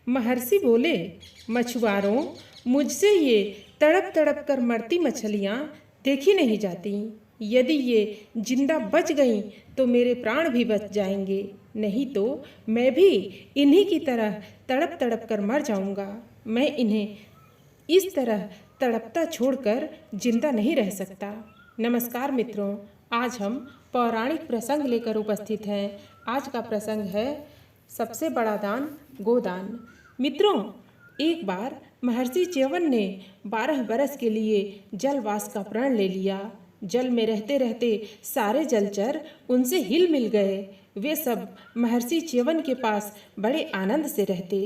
महर्षि बोले, मछुआरों, मुझसे ये तड़प तड़प कर मरती मछलियाँ देखी नहीं जाती। यदि ये जिंदा बच गईं तो मेरे प्राण भी बच जाएंगे, नहीं तो मैं भी इन्हीं की तरह तड़प तड़प कर मर जाऊंगा। मैं इन्हें इस तरह तड़पता छोड़कर जिंदा नहीं रह सकता। नमस्कार मित्रों, आज हम पौराणिक प्रसंग लेकर उपस्थित हैं। आज का प्रसंग है सबसे बड़ा दान, गोदान। मित्रों, एक बार महर्षि च्यवन ने 12 बरस के लिए जलवास का प्रण ले लिया। जल में रहते रहते सारे जलचर उनसे हिल मिल गए। वे सब महर्षि च्यवन के पास बड़े आनंद से रहते।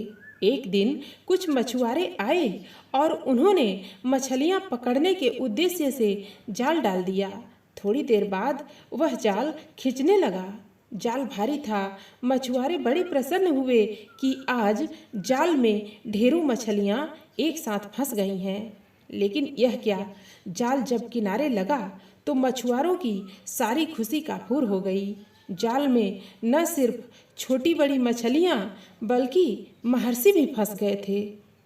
एक दिन कुछ मछुआरे आए और उन्होंने मछलियां पकड़ने के उद्देश्य से जाल डाल दिया। थोड़ी देर बाद वह जाल खींचने लगा। जाल भारी था। मछुआरे बड़े प्रसन्न हुए कि आज जाल में ढेरों मछलियां एक साथ फंस गई हैं। लेकिन यह क्या, जाल जब किनारे लगा तो मछुआरों की सारी खुशी काफूर हो गई। जाल में न सिर्फ छोटी बड़ी मछलियां बल्कि महर्षि भी फंस गए थे।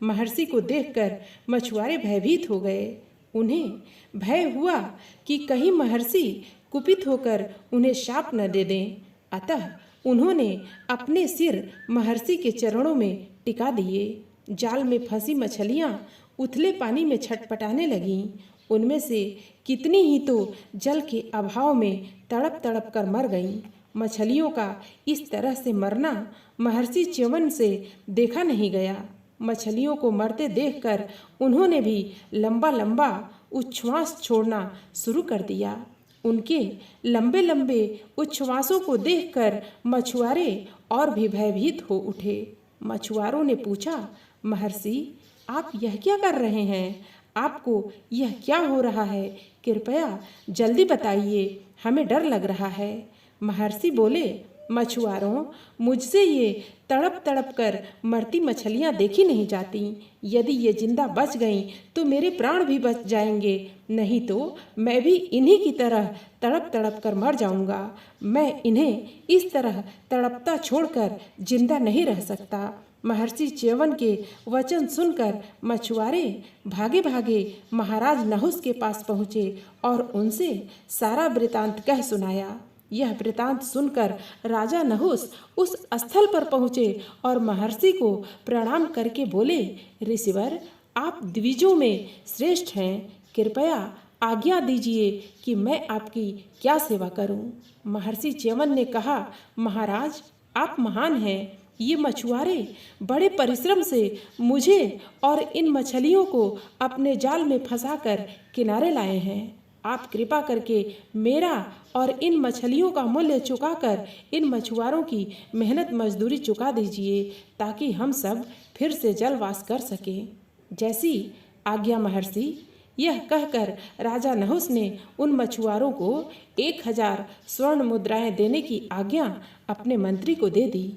महर्षि को देखकर मछुआरे भयभीत हो गए। उन्हें भय हुआ कि कहीं महर्षि कुपित होकर उन्हें शाप न दे दें। अतः उन्होंने अपने सिर महर्षि के चरणों में टिका दिए। जाल में फंसी मछलियां उथले पानी में छटपटाने लगीं। उनमें से कितनी ही तो जल के अभाव में तड़प तड़प कर मर गईं। मछलियों का इस तरह से मरना महर्षि च्यवन से देखा नहीं गया। मछलियों को मरते देखकर उन्होंने भी लंबा लंबा उच्छ्वास छोड़ना शुरू कर दिया। उनके लंबे लंबे उच्छ्वासों को देखकर मछुआरे और भी भयभीत हो उठे। मछुआरों ने पूछा, महर्षि, आप यह क्या कर रहे हैं? आपको यह क्या हो रहा है? कृपया जल्दी बताइए, हमें डर लग रहा है। महर्षि बोले, मछुआरों, मुझसे ये तड़प तड़प कर मरती मछलियां देखी नहीं जाती। यदि ये जिंदा बच गईं तो मेरे प्राण भी बच जाएंगे, नहीं तो मैं भी इन्हीं की तरह तड़प तड़प कर मर जाऊंगा। मैं इन्हें इस तरह तड़पता छोड़कर जिंदा नहीं रह सकता। महर्षि च्यवन के वचन सुनकर मछुआरे भागे भागे महाराज नहुस के पास पहुँचे और उनसे सारा वृतांत कह सुनाया। यह वृतांत सुनकर राजा नहुस उस स्थल पर पहुँचे और महर्षि को प्रणाम करके बोले, ऋषिवर, आप द्विजों में श्रेष्ठ हैं। कृपया आज्ञा दीजिए कि मैं आपकी क्या सेवा करूं। महर्षि च्यवन ने कहा, महाराज, आप महान हैं। ये मछुआरे बड़े परिश्रम से मुझे और इन मछलियों को अपने जाल में फंसाकर किनारे लाए हैं। आप कृपा करके मेरा और इन मछलियों का मूल्य चुकाकर इन मछुआरों की मेहनत मजदूरी चुका दीजिए ताकि हम सब फिर से जलवास कर सकें। जैसी आज्ञा महर्षि। यह कहकर राजा नहुस ने उन मछुआरों को 1000 स्वर्ण मुद्राएं देने की आज्ञा अपने मंत्री को दे दी।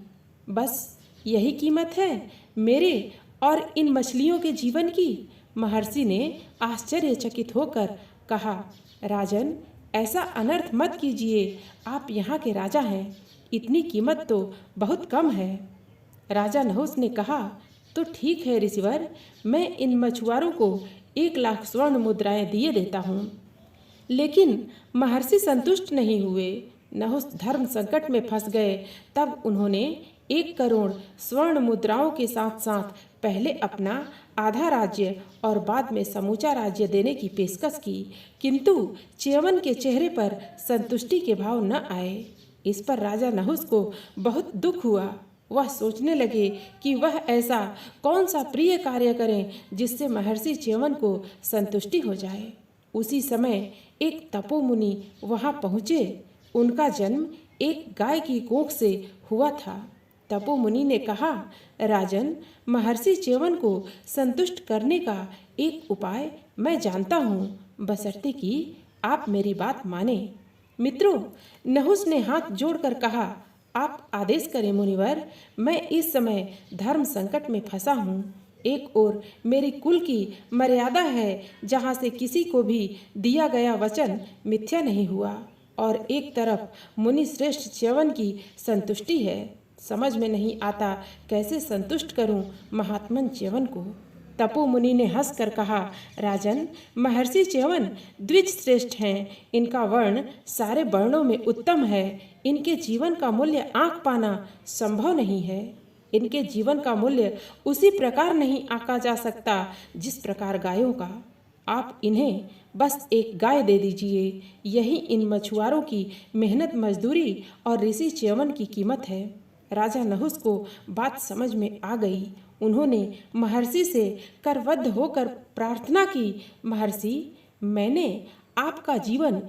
बस यही कीमत है मेरे और इन मछलियों के जीवन की? महर्षि ने आश्चर्यचकित होकर कहा, राजन, ऐसा अनर्थ मत कीजिए। आप यहाँ के राजा हैं, इतनी कीमत तो बहुत कम है। राजा नहुस ने कहा, तो ठीक है ऋषिवर, मैं इन मछुआरों को 1 लाख स्वर्ण मुद्राएं दिए देता हूँ। लेकिन महर्षि संतुष्ट नहीं हुए। नहुस धर्म संकट में फंस गए। तब उन्होंने 1 करोड़ स्वर्ण मुद्राओं के साथ साथ पहले अपना आधा राज्य और बाद में समूचा राज्य देने की पेशकश की, किंतु च्यवन के चेहरे पर संतुष्टि के भाव न आए। इस पर राजा नहुस को बहुत दुख हुआ। वह सोचने लगे कि वह ऐसा कौन सा प्रिय कार्य करें जिससे महर्षि च्यवन को संतुष्टि हो जाए। उसी समय एक तपोमुनि वहां पहुँचे। उनका जन्म एक गाय की कोख से हुआ था। तपोमुनि ने कहा, राजन, महर्षि च्यवन को संतुष्ट करने का एक उपाय मैं जानता हूँ, बशर्ते कि आप मेरी बात माने। मित्रों, नहुस ने हाथ जोड़कर कहा, आप आदेश करें मुनिवर। मैं इस समय धर्म संकट में फंसा हूँ। एक ओर मेरी कुल की मर्यादा है जहाँ से किसी को भी दिया गया वचन मिथ्या नहीं हुआ, और एक तरफ मुनि श्रेष्ठ च्यवन की संतुष्टि है। समझ में नहीं आता कैसे संतुष्ट करूं महात्मन च्यवन को। तपो मुनि ने हंसकर कहा, राजन, महर्षि च्यवन द्विज श्रेष्ठ हैं। इनका वर्ण सारे वर्णों में उत्तम है। इनके जीवन का मूल्य आंक पाना संभव नहीं है। इनके जीवन का मूल्य उसी प्रकार नहीं आंका जा सकता जिस प्रकार गायों का। आप इन्हें बस एक गाय दे दीजिए, यही इन मछुआरों की मेहनत मजदूरी और ऋषि च्यवन की कीमत है। राजा नहुस को बात समझ में आ गई। उन्होंने महर्षि से करवद्ध होकर प्रार्थना की, महर्षि, मैंने आपका जीवन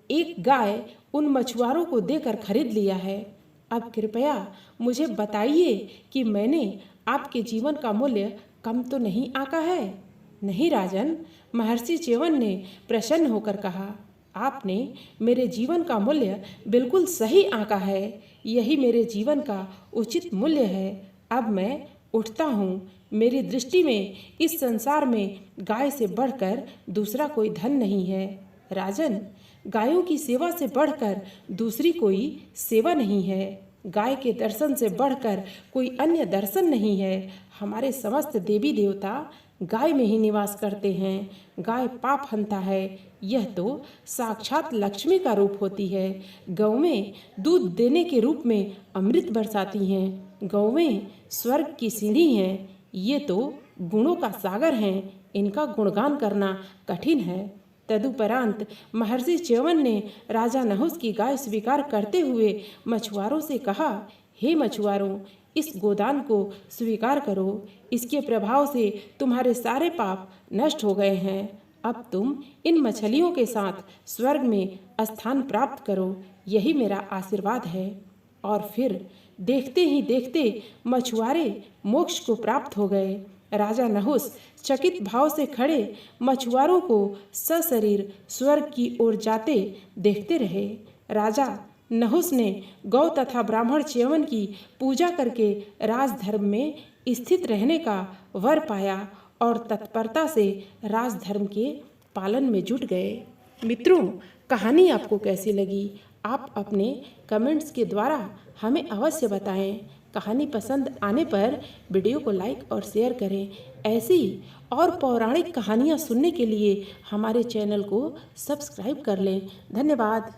एक गाय उन मछुआरों को देकर खरीद लिया है। अब कृपया मुझे बताइए कि मैंने आपके जीवन का मूल्य कम तो नहीं आंका है। नहीं राजन, महर्षि च्यवन ने प्रसन्न होकर कहा, आपने मेरे जीवन का मूल्य बिल्कुल सही आंका है। यही मेरे जीवन का उचित मूल्य है। अब मैं उठता हूँ। मेरी दृष्टि में इस संसार में गाय से बढ़कर दूसरा कोई धन नहीं है। राजन, गायों की सेवा से बढ़कर दूसरी कोई सेवा नहीं है। गाय के दर्शन से बढ़कर कोई अन्य दर्शन नहीं है। हमारे समस्त देवी देवता गाय में ही निवास करते हैं। गाय पाप हंता है, यह तो साक्षात लक्ष्मी का रूप होती है। गौवें दूध देने के रूप में अमृत बरसाती हैं। गौवें स्वर्ग की सीढ़ी हैं। ये तो गुणों का सागर हैं। इनका गुणगान करना कठिन है। तदुपरांत महर्षि च्यवन ने राजा नहुस की गाय स्वीकार करते हुए मछुआरों से कहा, हे मछुआरों, इस गोदान को स्वीकार करो। इसके प्रभाव से तुम्हारे सारे पाप नष्ट हो गए हैं। अब तुम इन मछलियों के साथ स्वर्ग में स्थान प्राप्त करो, यही मेरा आशीर्वाद है। और फिर देखते ही देखते मछुआरे मोक्ष को प्राप्त हो गए। राजा नहुस चकित भाव से खड़े मछुआरों को सशरीर स्वर्ग की ओर जाते देखते रहे। राजा नहुस ने गौ तथा ब्राह्मण च्यवन की पूजा करके राजधर्म में स्थित रहने का वर पाया और तत्परता से राजधर्म के पालन में जुट गए। मित्रों, कहानी आपको कैसी लगी? आप अपने कमेंट्स के द्वारा हमें अवश्य बताएं। कहानी पसंद आने पर वीडियो को लाइक और शेयर करें। ऐसी और पौराणिक कहानियाँ सुनने के लिए हमारे चैनल को सब्सक्राइब कर लें। धन्यवाद।